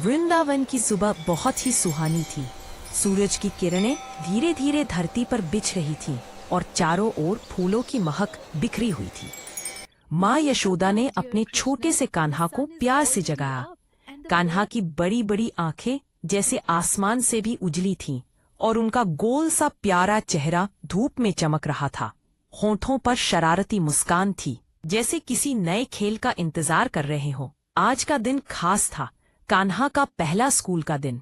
वृंदावन की सुबह बहुत ही सुहानी थी। सूरज की किरणें धीरे धीरे धरती पर बिछ रही थीं और चारों ओर फूलों की महक बिखरी हुई थी। माँ यशोदा ने अपने छोटे से कान्हा को प्यार से जगाया। कान्हा की बड़ी बड़ी आंखें जैसे आसमान से भी उजली थीं और उनका गोल सा प्यारा चेहरा धूप में चमक रहा था। होठों पर शरारती मुस्कान थी, जैसे किसी नए खेल का इंतजार कर रहे हो। आज का दिन खास था, कान्हा का पहला स्कूल का दिन।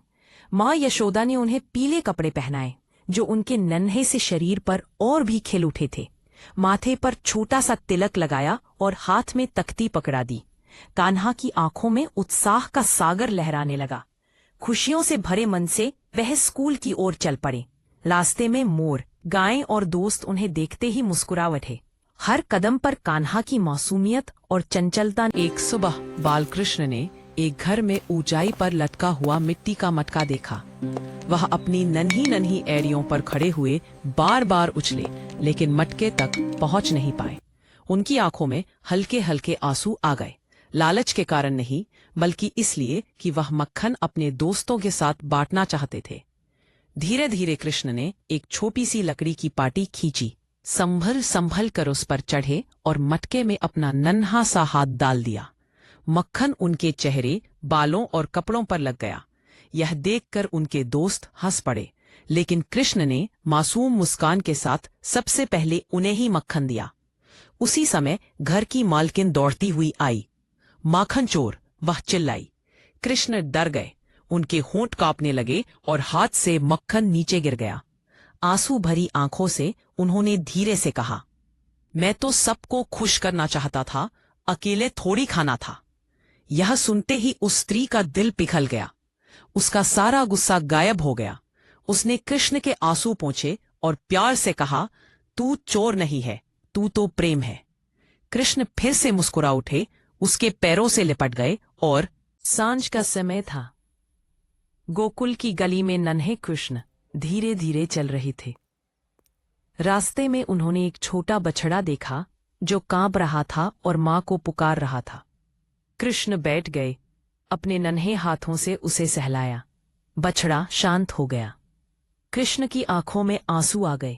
माँ यशोदा ने उन्हें पीले कपड़े पहनाए जो उनके नन्हे से शरीर पर और भी खिल उठे थे। माथे पर छोटा सा तिलक लगाया और हाथ में तख्ती पकड़ा दी। कान्हा की आंखों में उत्साह का सागर लहराने लगा। खुशियों से भरे मन से वह स्कूल की ओर चल पड़े। रास्ते में मोर, गायें और दोस्त उन्हें देखते ही मुस्कुरा उठे। हर कदम पर कान्हा की मासूमियत और चंचलता। एक सुबह बालकृष्ण ने एक घर में ऊंचाई पर लटका हुआ मिट्टी का मटका देखा। वह अपनी नन्ही नन्ही एड़ियों पर खड़े हुए बार बार उछले, लेकिन मटके तक पहुंच नहीं पाए। उनकी आंखों में हल्के हल्के आंसू आ गए। लालच के कारण नहीं, बल्कि इसलिए कि वह मक्खन अपने दोस्तों के साथ बांटना चाहते थे। धीरे धीरे कृष्ण ने एक छोटी सी लकड़ी की पाटी खींची, संभल संभल कर उस पर चढ़े और मटके में अपना नन्हा सा हाथ डाल दिया। मक्खन उनके चेहरे, बालों और कपड़ों पर लग गया। यह देखकर उनके दोस्त हंस पड़े, लेकिन कृष्ण ने मासूम मुस्कान के साथ सबसे पहले उन्हें ही मक्खन दिया। उसी समय घर की मालकिन दौड़ती हुई आई। माखन चोर, वह चिल्लाई। कृष्ण डर गए, उनके होंठ कांपने लगे और हाथ से मक्खन नीचे गिर गया। आंसू भरी आंखों से उन्होंने धीरे से कहा, मैं तो सबको खुश करना चाहता था, अकेले थोड़ी खाना था। यह सुनते ही उस स्त्री का दिल पिघल गया। उसका सारा गुस्सा गायब हो गया। उसने कृष्ण के आंसू पोंछे और प्यार से कहा, तू चोर नहीं है, तू तो प्रेम है। कृष्ण फिर से मुस्कुरा उठे, उसके पैरों से लिपट गए और सांझ का समय था। गोकुल की गली में नन्हे कृष्ण धीरे धीरे चल रहे थे। रास्ते में उन्होंने एक छोटा बछड़ा देखा जो कांप रहा था और मां को पुकार रहा था। कृष्ण बैठ गए, अपने नन्हे हाथों से उसे सहलाया। बछड़ा शांत हो गया। कृष्ण की आंखों में आंसू आ गए।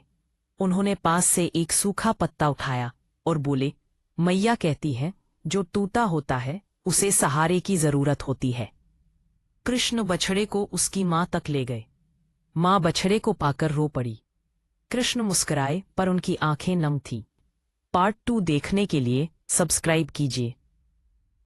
उन्होंने पास से एक सूखा पत्ता उठाया और बोले, मैया कहती है, जो टूटा होता है उसे सहारे की जरूरत होती है। कृष्ण बछड़े को उसकी मां तक ले गए। मां बछड़े को पाकर रो पड़ी। कृष्ण मुस्कुराए, पर उनकी आंखें नम थीं। पार्ट 2 देखने के लिए सब्सक्राइब कीजिए।